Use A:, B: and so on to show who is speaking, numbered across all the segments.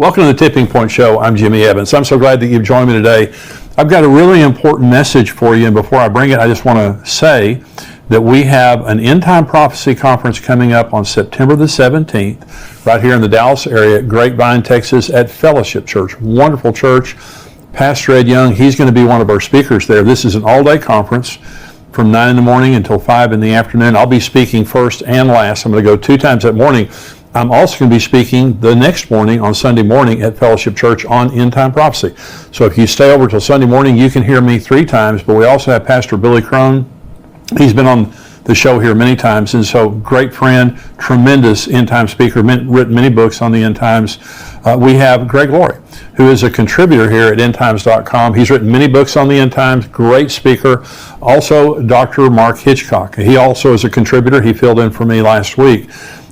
A: Welcome to the Tipping Point Show. I'm Jimmy Evans. I'm so glad that you've joined me today. I've got a really important message for you, and before I bring it, I just want to say that we have an End Time Prophecy Conference coming up on September the 17th, right here in the Dallas area at Grapevine, Texas, at Fellowship Church. Wonderful church. Pastor Ed Young, he's going to be one of our speakers there. This is an all-day conference from 9 in the morning until 5 in the afternoon. I'll be speaking first and last. I'm going to go 2 times that morning. I'm also going to be speaking the next morning on Sunday morning at Fellowship Church on End Time Prophecy. So if you stay over till Sunday morning, you can hear me 3 times, but we also have Pastor Billy Crone. He's been on the show here many times, and so great friend, tremendous end time speaker, written many books on the end times. We have Greg Laurie, who is a contributor here at endtimes.com. He's written many books on the end times, great speaker. Also, Dr. Mark Hitchcock. He also is a contributor. He filled in for me last week.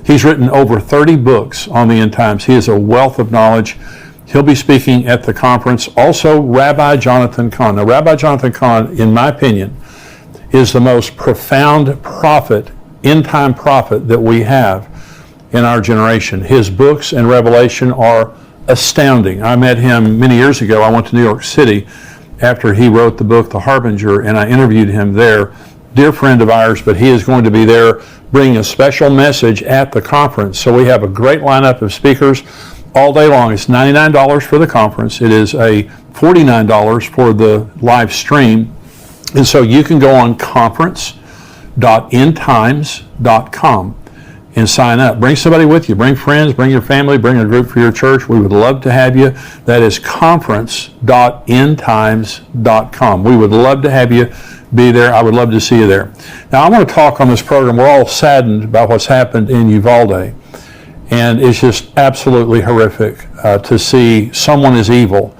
A: He's written over 30 books on the end times. He is a wealth of knowledge. He'll be speaking at the conference. Also, Rabbi Jonathan Cahn. Now, Rabbi Jonathan Cahn, in my opinion, is the most profound prophet, end-time prophet that we have in our generation. His books and revelation are astounding. I met him many years ago. I went to New York City after he wrote the book, The Harbinger, and I interviewed him there. Dear friend of ours, but he is going to be there bringing a special message at the conference. So we have a great lineup of speakers all day long. It's $99 for the conference. It is a $49 for the live stream. And so you can go on conference.endtimes.com and sign up. Bring somebody with you. Bring friends, bring your family, bring a group for your church. We would love to have you. That is conference.endtimes.com. We would love to have you be there. I would love to see you there. Now, I want to talk on this program. We're all saddened by what's happened in Uvalde. And it's just absolutely horrific to see someone as evil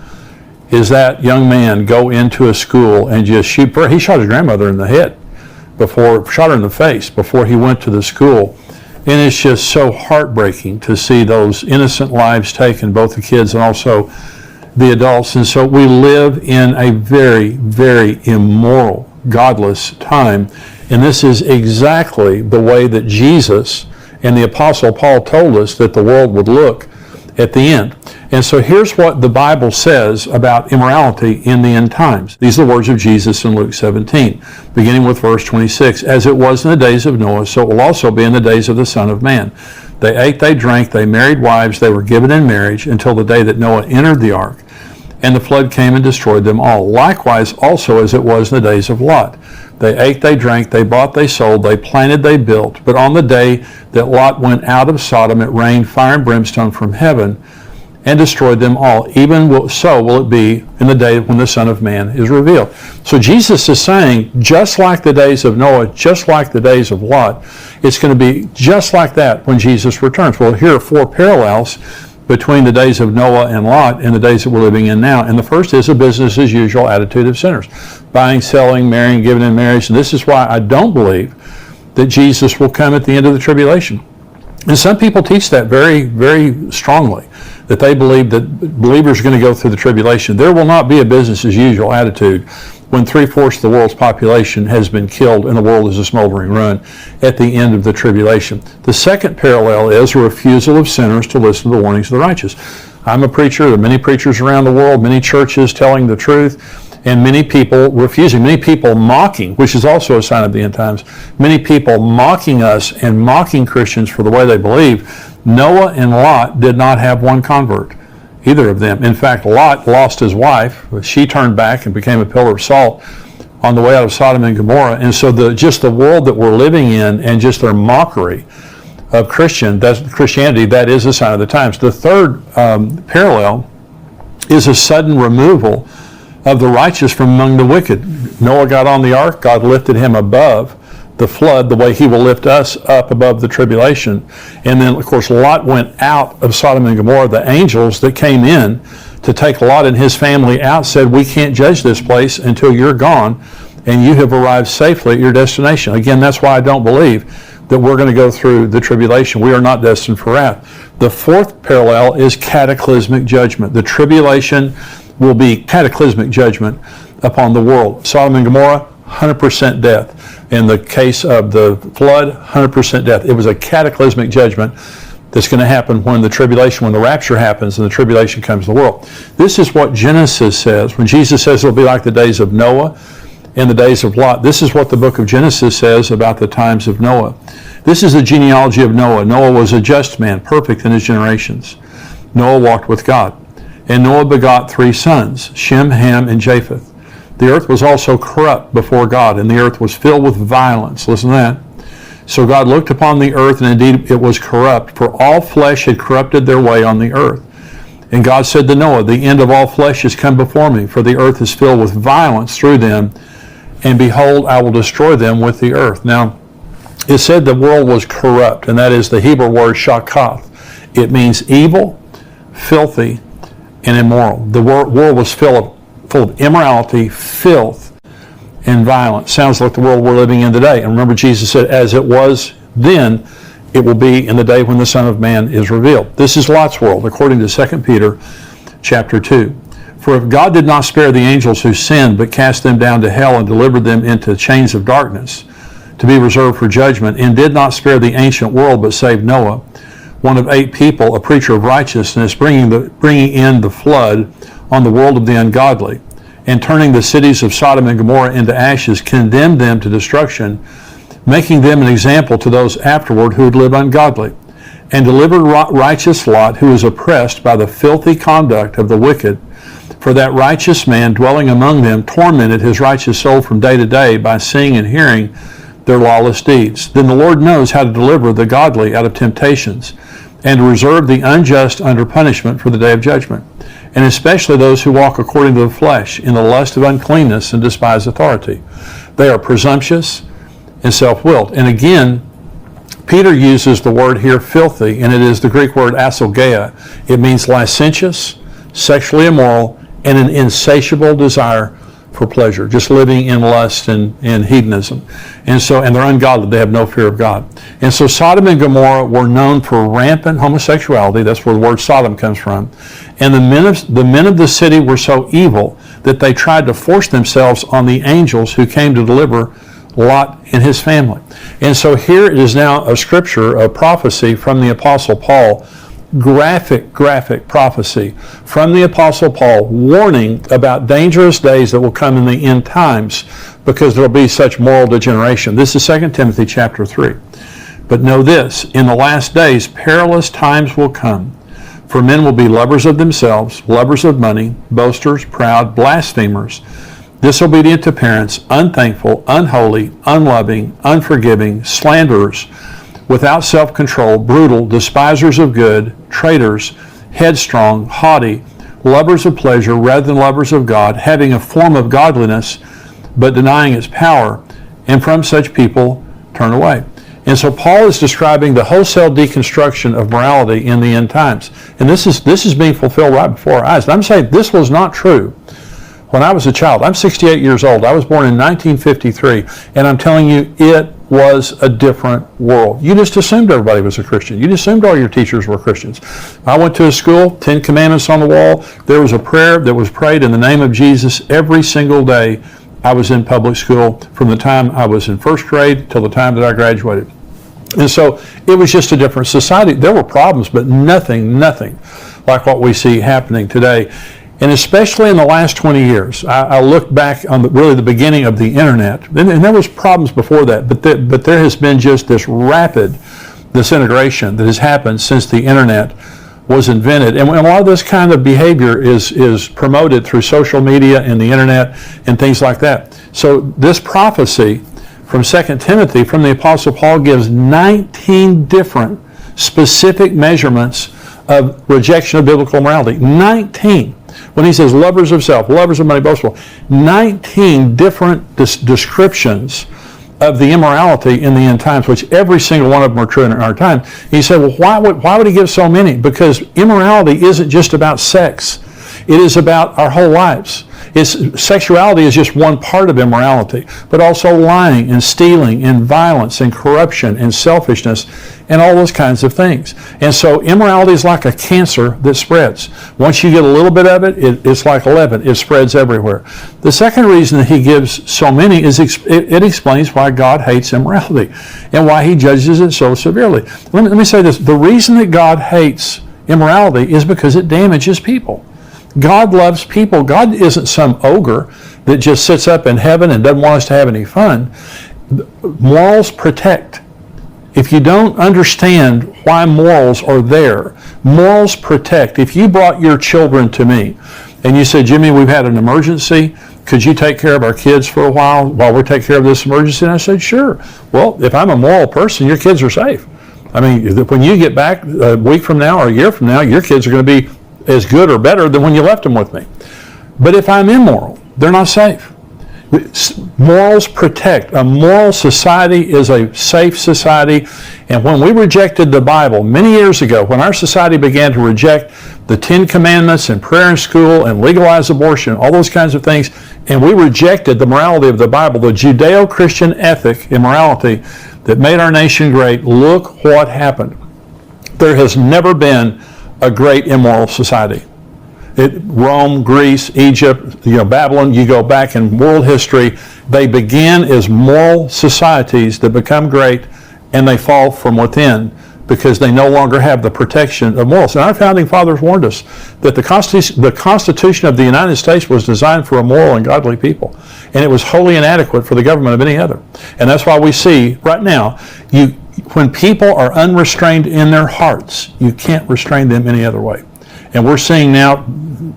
A: is that young man go into a school and just shoot. He shot his grandmother in the head shot her in the face before he went to the school. And it's just so heartbreaking to see those innocent lives taken, both the kids and also the adults. And so we live in a very, very immoral, godless time. And this is exactly the way that Jesus and the Apostle Paul told us that the world would look at the end. And so here's what the Bible says about immorality in the end times. These are the words of Jesus in Luke 17, beginning with verse 26. As it was in the days of Noah, so it will also be in the days of the Son of Man. They ate, they drank, they married wives, they were given in marriage until the day that Noah entered the ark, and the flood came and destroyed them all. Likewise also as it was in the days of Lot. They ate, they drank, they bought, they sold, they planted, they built. But on the day that Lot went out of Sodom, it rained fire and brimstone from heaven and destroyed them all. Even so will it be in the day when the Son of Man is revealed. So Jesus is saying, just like the days of Noah, just like the days of Lot, it's going to be just like that when Jesus returns. Well, here are 4 parallels between the days of Noah and Lot and the days that we're living in now. And the first is a business as usual attitude of sinners. Buying, selling, marrying, giving in marriage. And this is why I don't believe that Jesus will come at the end of the tribulation. And some people teach that very, very strongly, that they believe that believers are going to go through the tribulation. There will not be a business as usual attitude when 3/4 of the world's population has been killed and the world is a smoldering ruin at the end of the tribulation. The second parallel is a refusal of sinners to listen to the warnings of the righteous. I'm a preacher. There are many preachers around the world, many churches telling the truth, and many people refusing, many people mocking, which is also a sign of the end times, many people mocking us and mocking Christians for the way they believe. Noah and Lot did not have one convert, either of them. In fact, Lot lost his wife. She turned back and became a pillar of salt on the way out of Sodom and Gomorrah. And so just the world that we're living in and just their mockery of Christianity, that is a sign of the times. The third parallel is a sudden removal of the righteous from among the wicked. Noah got on the ark. God lifted him above the flood the way he will lift us up above the tribulation. And then, of course, Lot went out of Sodom and Gomorrah. The angels that came in to take Lot and his family out said, we can't judge this place until you're gone and you have arrived safely at your destination. Again, that's why I don't believe that we're going to go through the tribulation. We are not destined for wrath. The fourth parallel is cataclysmic judgment. The tribulation will be cataclysmic judgment upon the world. Sodom and Gomorrah, 100% death. In the case of the flood, 100% death. It was a cataclysmic judgment. that's going to happen when the tribulation, when the rapture happens and the tribulation comes to the world. This is what Genesis says. When Jesus says it'll be like the days of Noah and the days of Lot, this is what the book of Genesis says about the times of Noah. This is the genealogy of Noah. Noah was a just man, perfect in his generations. Noah walked with God. And Noah begot 3 sons, Shem, Ham, and Japheth. The earth was also corrupt before God, and the earth was filled with violence. Listen to that. So God looked upon the earth, and indeed it was corrupt, for all flesh had corrupted their way on the earth. And God said to Noah, the end of all flesh is come before me, for the earth is filled with violence through them, and behold, I will destroy them with the earth. Now, it said the world was corrupt, and that is the Hebrew word shakath. It means evil, filthy, and immoral. The world was full of immorality, filth, and violence. Sounds like the world we're living in today. And remember, Jesus said, as it was then, it will be in the day when the Son of Man is revealed. This is Lot's world, according to 2 Peter chapter 2. For if God did not spare the angels who sinned, but cast them down to hell and delivered them into chains of darkness to be reserved for judgment, and did not spare the ancient world, but saved Noah, one of 8 people, a preacher of righteousness, bringing in the flood on the world of the ungodly, and turning the cities of Sodom and Gomorrah into ashes, condemned them to destruction, making them an example to those afterward who would live ungodly, and delivered righteous Lot, who was oppressed by the filthy conduct of the wicked. For that righteous man dwelling among them tormented his righteous soul from day to day by seeing and hearing their lawless deeds. Then the Lord knows how to deliver the godly out of temptations, and to reserve the unjust under punishment for the day of judgment, and especially those who walk according to the flesh in the lust of uncleanness and despise authority. They are presumptuous and self-willed. And again, Peter uses the word here filthy, and it is the Greek word asogeia. It means licentious, sexually immoral, and an insatiable desire for pleasure, just living in lust and hedonism. And they're ungodly. They have no fear of God. And so Sodom and Gomorrah were known for rampant homosexuality. That's where the word Sodom comes from. And the men of the city were so evil that they tried to force themselves on the angels who came to deliver Lot and his family. And so here it is now a scripture, a prophecy from the Apostle Paul, graphic prophecy from the Apostle Paul, warning about dangerous days that will come in the end times because there will be such moral degeneration. This is 2 Timothy chapter 3. But know this, in the last days perilous times will come, for men will be lovers of themselves, lovers of money, boasters, proud, blasphemers, disobedient to parents, unthankful, unholy, unloving, unforgiving, slanderers, without self-control, brutal, despisers of good, traitors, headstrong, haughty, lovers of pleasure rather than lovers of God, having a form of godliness but denying its power, and from such people turn away. And so Paul is describing the wholesale deconstruction of morality in the end times. And this is being fulfilled right before our eyes. And I'm saying this was not true when I was a child. I'm 68 years old. I was born in 1953. And I'm telling you, it was a different world. You just assumed everybody was a Christian. You just assumed all your teachers were Christians. I went to a school, 10 Commandments on the wall. There was a prayer that was prayed in the name of Jesus every single day I was in public school, from the time I was in first grade till the time that I graduated. And so it was just a different society. There were problems, but nothing like what we see happening today. And especially in the last 20 years, I look back on the beginning of the internet, and there was problems before that, but there has been just this rapid disintegration that has happened since the internet was invented. And a lot of this kind of behavior is promoted through social media and the internet and things like that. So this prophecy from 2 Timothy from the Apostle Paul gives 19 different specific measurements of rejection of biblical morality. 19. When he says lovers of self, lovers of money, boastful, 19 different descriptions of the immorality in the end times, which every single one of them are true in our time. He said, well, why would he give so many? Because immorality isn't just about sex. It is about our whole lives. Sexuality is just one part of immorality, but also lying and stealing and violence and corruption and selfishness and all those kinds of things. And so immorality is like a cancer that spreads. Once you get a little bit of it, it's like leaven. It spreads everywhere. The second reason that he gives so many is it explains why God hates immorality and why he judges it so severely. Let me say this. The reason that God hates immorality is because it damages people. God loves people. God isn't some ogre that just sits up in heaven and doesn't want us to have any fun. Morals protect. If you don't understand why morals are there, morals protect. If you brought your children to me and you said, Jimmy, we've had an emergency, could you take care of our kids for a while we take care of this emergency? And I said, sure. Well, if I'm a moral person, your kids are safe. I mean, when you get back a week from now or a year from now, your kids are going to be as good or better than when you left them with me. But if I'm immoral, they're not safe. Morals protect. A moral society is a safe society. And when we rejected the Bible many years ago, when our society began to reject the 10 Commandments and prayer in school and legalize abortion, all those kinds of things, and we rejected the morality of the Bible, the Judeo-Christian ethic in morality that made our nation great, look what happened. There has never been a great immoral society. Rome, Greece, Egypt, Babylon, you go back in world history, they begin as moral societies that become great and they fall from within because they no longer have the protection of morals. And our founding fathers warned us that the Constitution of the United States was designed for a moral and godly people. And it was wholly inadequate for the government of any other. And that's why we see right now, when people are unrestrained in their hearts, you can't restrain them any other way. And we're seeing now,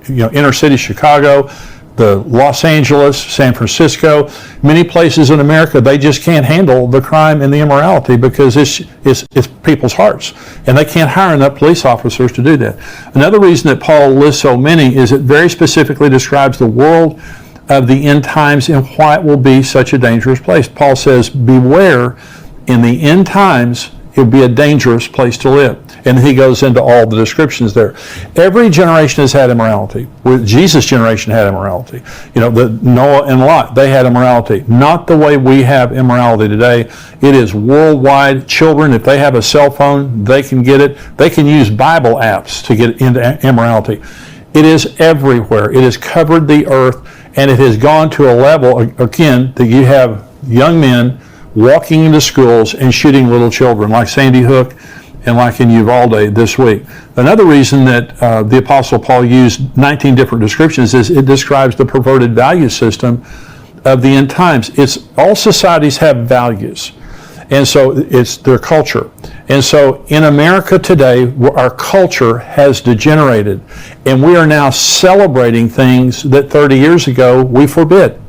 A: inner city Chicago, the Los Angeles, San Francisco, many places in America, they just can't handle the crime and the immorality because it's people's hearts. And they can't hire enough police officers to do that. Another reason that Paul lists so many is it very specifically describes the world of the end times and why it will be such a dangerous place. Paul says, beware, in the end times, it will be a dangerous place to live. And he goes into all the descriptions there. Every generation has had immorality. Jesus' generation had immorality. The Noah and Lot, they had immorality. Not the way we have immorality today. It is worldwide. Children, if they have a cell phone, they can get it. They can use Bible apps to get into immorality. It is everywhere. It has covered the earth, and it has gone to a level, again, that you have young men walking into schools and shooting little children, like Sandy Hook and like in Uvalde this week. Another reason that the Apostle Paul used 19 different descriptions is it describes the perverted value system of the end times. All societies have values, and so it's their culture. And so in America today, our culture has degenerated, and we are now celebrating things that 30 years ago we forbid.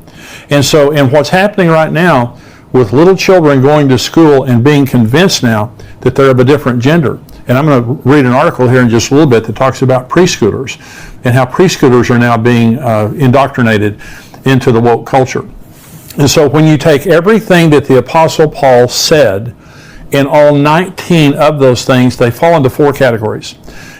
A: And what's happening right now with little children going to school and being convinced now that they're of a different gender. And I'm going to read an article here in just a little bit that talks about preschoolers and how preschoolers are now being indoctrinated into the woke culture. And so when you take everything that the Apostle Paul said, and all 19 of those things, they fall into 4 categories.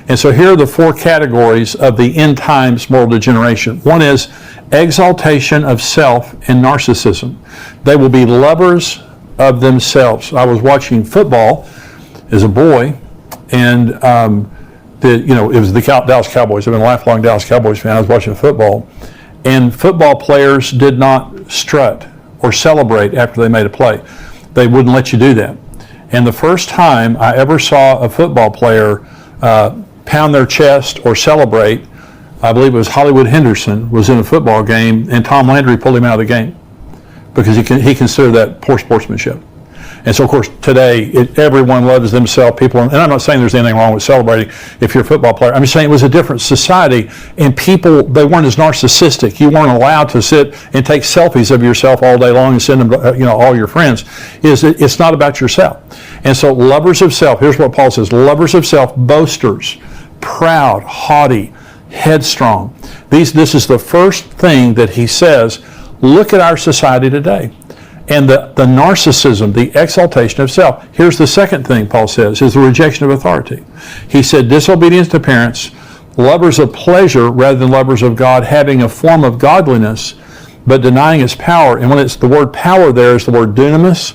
A: And so here are the 4 categories of the end times moral degeneration. One is exaltation of self and narcissism. They will be lovers of themselves. I was watching football as a boy, and it was the Dallas Cowboys. I've been a lifelong Dallas Cowboys fan. I was watching football, and football players did not strut or celebrate after they made a play. They wouldn't let you do that. And the first time I ever saw a football player pound their chest or celebrate, I believe it was Hollywood Henderson was in a football game, and Tom Landry pulled him out of the game because he considered that poor sportsmanship. And so, of course, today, everyone loves themselves. And I'm not saying there's anything wrong with celebrating if you're a football player. I'm just saying it was a different society, and people, they weren't as narcissistic. You weren't allowed to sit and take selfies of yourself all day long and send them to all your friends. It's not about yourself. And so, lovers of self, here's what Paul says, lovers of self, boasters, proud, haughty, headstrong. This is the first thing that he says. Look at our society today. And the narcissism, the exaltation of self. Here's the second thing Paul says, is the rejection of authority. He said disobedience to parents, lovers of pleasure rather than lovers of God, having a form of godliness, but denying its power. And when it's the word power there is the word dunamis,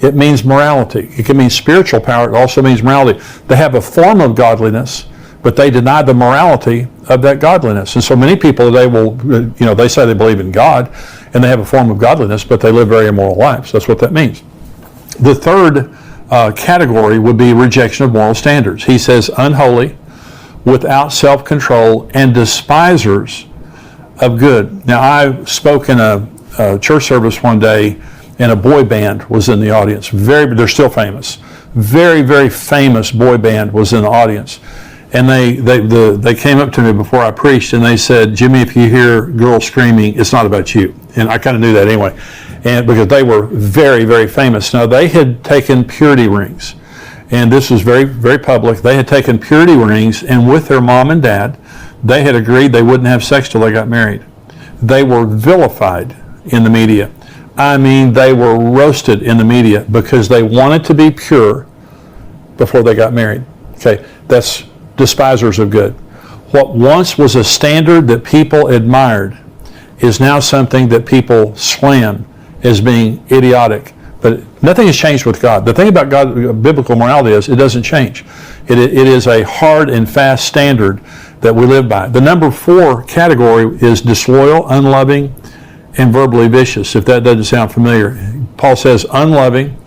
A: it means morality. It can mean spiritual power. It also means morality. They have a form of godliness, but they deny the morality of that godliness. And so many people today will, they say they believe in God, and they have a form of godliness, but they live very immoral lives. That's what that means. The third category would be rejection of moral standards. He says, unholy, without self-control, and despisers of good. Now, I spoke in a church service one day, and a boy band was in the audience. They're still famous. Very, very famous boy band was in the audience. And they came up to me before I preached, and they said, Jimmy, if you hear girls screaming, it's not about you. And I kind of knew that anyway, and because they were very, very famous. Now, they had taken purity rings, and this was very, very public. They had taken purity rings, and with their mom and dad, they had agreed they wouldn't have sex till they got married. They were vilified in the media. I mean, they were roasted in the media because they wanted to be pure before they got married. Okay, that's despisers of good. What once was a standard that people admired is now something that people slam as being idiotic. But nothing has changed with God. The thing about God, biblical morality is it doesn't change. It is a hard and fast standard that we live by. The number 4 category is disloyal, unloving, and verbally vicious, if that doesn't sound familiar. Paul says unloving,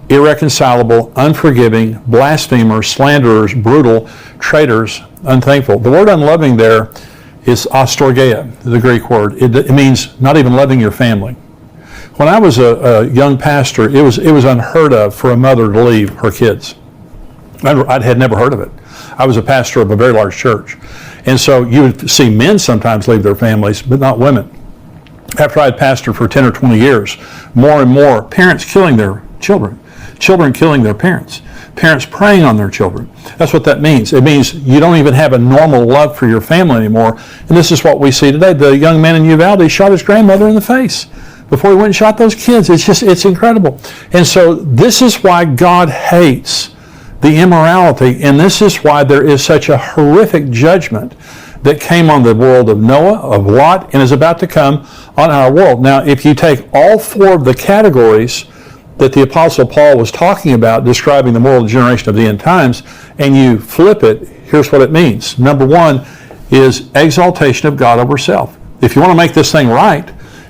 A: irreconcilable, unforgiving, blasphemers, slanderers, brutal, traitors, unthankful. The word unloving there is astorgeia, the Greek word. It means not even loving your family. When I was a young pastor, it was unheard of for a mother to leave her kids. I had never heard of it. I was a pastor of a very large church. And so you would see men sometimes leave their families, but not women. After I had pastored for 10 or 20 years, more and more parents killing their children, children killing their parents, parents preying on their children. That's what that means. It means you don't even have a normal love for your family anymore. And this is what we see today. The young man in Uvalde shot his grandmother in the face before he went and shot those kids. It's incredible. And so this is why God hates the immorality, and this is why there is such a horrific judgment that came on the world of Noah, of Lot, and is about to come on our world. Now, if you take all 4 of the categories that the Apostle Paul was talking about, describing the moral generation of the end times, and you flip it, here's what it means. Number 1 is exaltation of God over self. If you want to make this thing right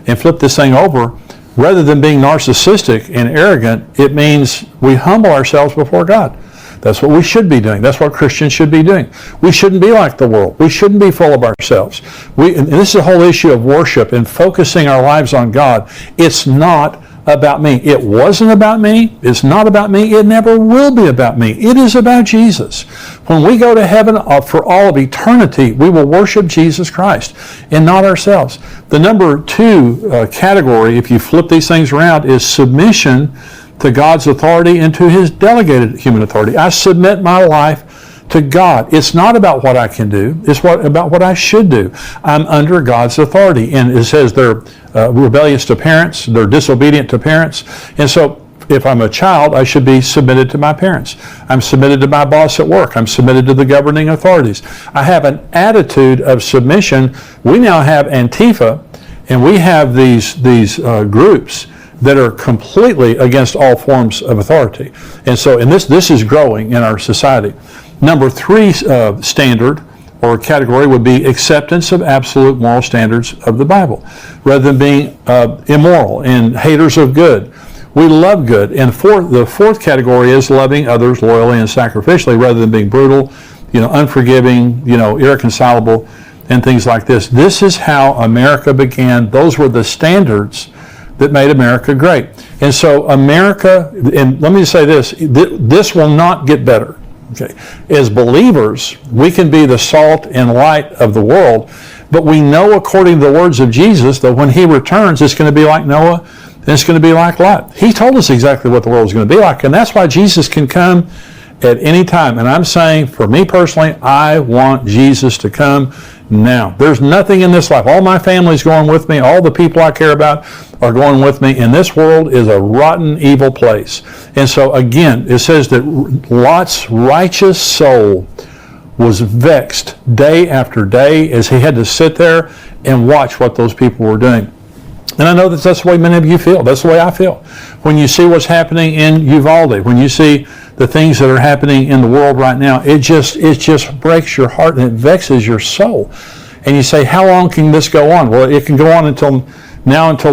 A: and flip this thing over, rather than being narcissistic and arrogant, it means we humble ourselves before God. That's what we should be doing. That's what Christians should be doing. We shouldn't be like the world. We shouldn't be full of ourselves. And this is the whole issue of worship and focusing our lives on God. It's not about me. It wasn't about me. It's not about me. It never will be about me. It is about Jesus. When we go to heaven for all of eternity, we will worship Jesus Christ and not ourselves. The number 2 category, if you flip these things around, is submission to God's authority and to His delegated human authority. I submit my life to God. It's not about what I can do. It's about what I should do. I'm under God's authority. And it says they're rebellious to parents. They're disobedient to parents. And so if I'm a child, I should be submitted to my parents. I'm submitted to my boss at work. I'm submitted to the governing authorities. I have an attitude of submission. We now have Antifa, and we have these groups that are completely against all forms of authority. And so, this is growing in our society. Number 3 standard or category would be acceptance of absolute moral standards of the Bible, rather than being immoral and haters of good. We love good. And the 4th category is loving others loyally and sacrificially, rather than being brutal, unforgiving, irreconcilable, and things like this. This is how America began. Those were the standards that made America great. And so America, and let me just say this will not get better. Okay. As believers, we can be the salt and light of the world, but we know according to the words of Jesus that when He returns, it's going to be like Noah, and it's going to be like Lot. He told us exactly what the world is going to be like, and that's why Jesus can come at any time. And I'm saying, for me personally, I want Jesus to come now. There's nothing in this life. All my family's going with me. All the people I care about are going with me. And this world is a rotten, evil place. And so again, it says that Lot's righteous soul was vexed day after day as he had to sit there and watch what those people were doing. And I know that that's the way many of you feel. That's the way I feel. When you see what's happening in Uvalde, when you see the things that are happening in the world right now, it just breaks your heart and it vexes your soul. And you say, how long can this go on? Well, it can go on until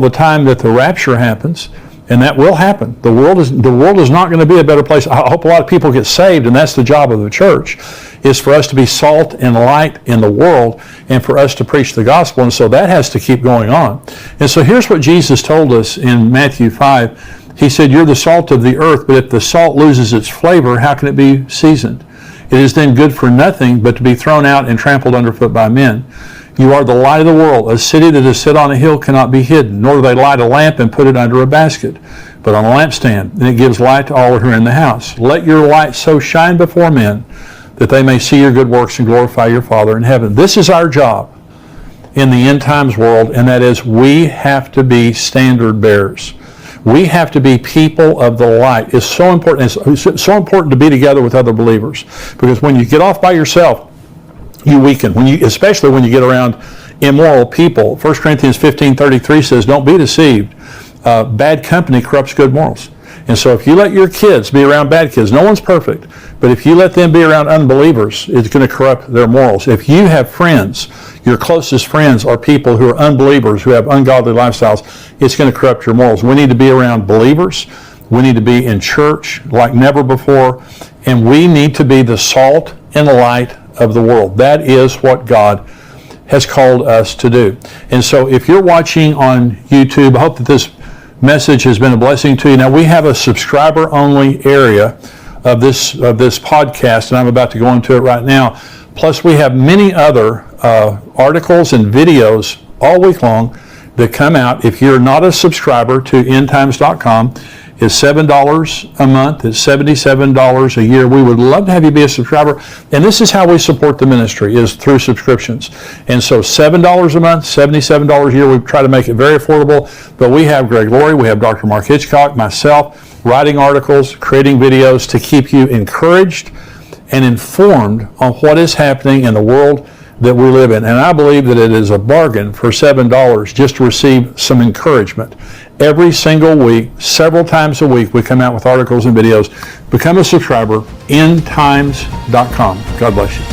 A: the time that the rapture happens. And that will happen. The world is not going to be a better place. I hope a lot of people get saved, and that's the job of the church, is for us to be salt and light in the world and for us to preach the gospel. And so that has to keep going on. And so here's what Jesus told us in Matthew 5. He said, you're the salt of the earth, but if the salt loses its flavor, how can it be seasoned? It is then good for nothing but to be thrown out and trampled underfoot by men. You are the light of the world. A city that is set on a hill cannot be hidden, nor do they light a lamp and put it under a basket, but on a lampstand, and it gives light to all who are in the house. Let your light so shine before men that they may see your good works and glorify your Father in heaven. This is our job in the end times world, and that is we have to be standard bearers. We have to be people of the light. It's so important. It's so important to be together with other believers, because when you get off by yourself, you weaken, especially when you get around immoral people. 1 Corinthians 15:33 says, don't be deceived. Bad company corrupts good morals. And so if you let your kids be around bad kids, no one's perfect, but if you let them be around unbelievers, it's going to corrupt their morals. If you have friends, your closest friends are people who are unbelievers, who have ungodly lifestyles, it's going to corrupt your morals. We need to be around believers. We need to be in church like never before, and we need to be the salt and the light of the world. That is what God has called us to do. And so if you're watching on YouTube, I hope that this message has been a blessing to you. Now, we have a subscriber-only area of this podcast, and I'm about to go into it right now. Plus, we have many other articles and videos all week long that come out. If you're not a subscriber to endtimes.com, it's $7 a month. It's $77 a year. We would love to have you be a subscriber. And this is how we support the ministry, is through subscriptions. And so $7 a month, $77 a year. We try to make it very affordable. But we have Greg Laurie, we have Dr. Mark Hitchcock, myself, writing articles, creating videos to keep you encouraged and informed on what is happening in the world that we live in. And I believe that it is a bargain for $7 just to receive some encouragement. Every single week, several times a week, we come out with articles and videos. Become a subscriber, endtimes.com. God bless you.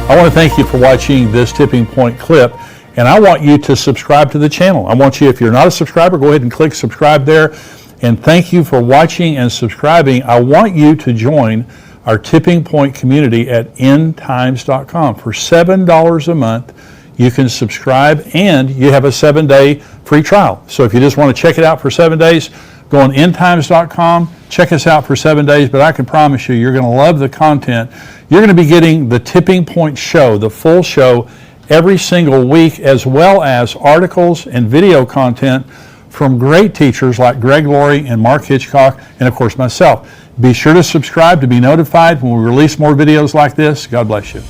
A: I want to thank you for watching this Tipping Point clip, and I want you to subscribe to the channel. I want you, if you're not a subscriber, go ahead and click subscribe there. And thank you for watching and subscribing. I want you to join our Tipping Point community at endtimes.com. For $7 a month, you can subscribe, and you have a 7-day free trial. So if you just want to check it out for 7 days, go on endtimes.com, check us out for 7 days, but I can promise you, you're going to love the content. You're going to be getting the Tipping Point show, the full show, every single week, as well as articles and video content from great teachers like Greg Laurie and Mark Hitchcock, and of course myself. Be sure to subscribe to be notified when we release more videos like this. God bless you.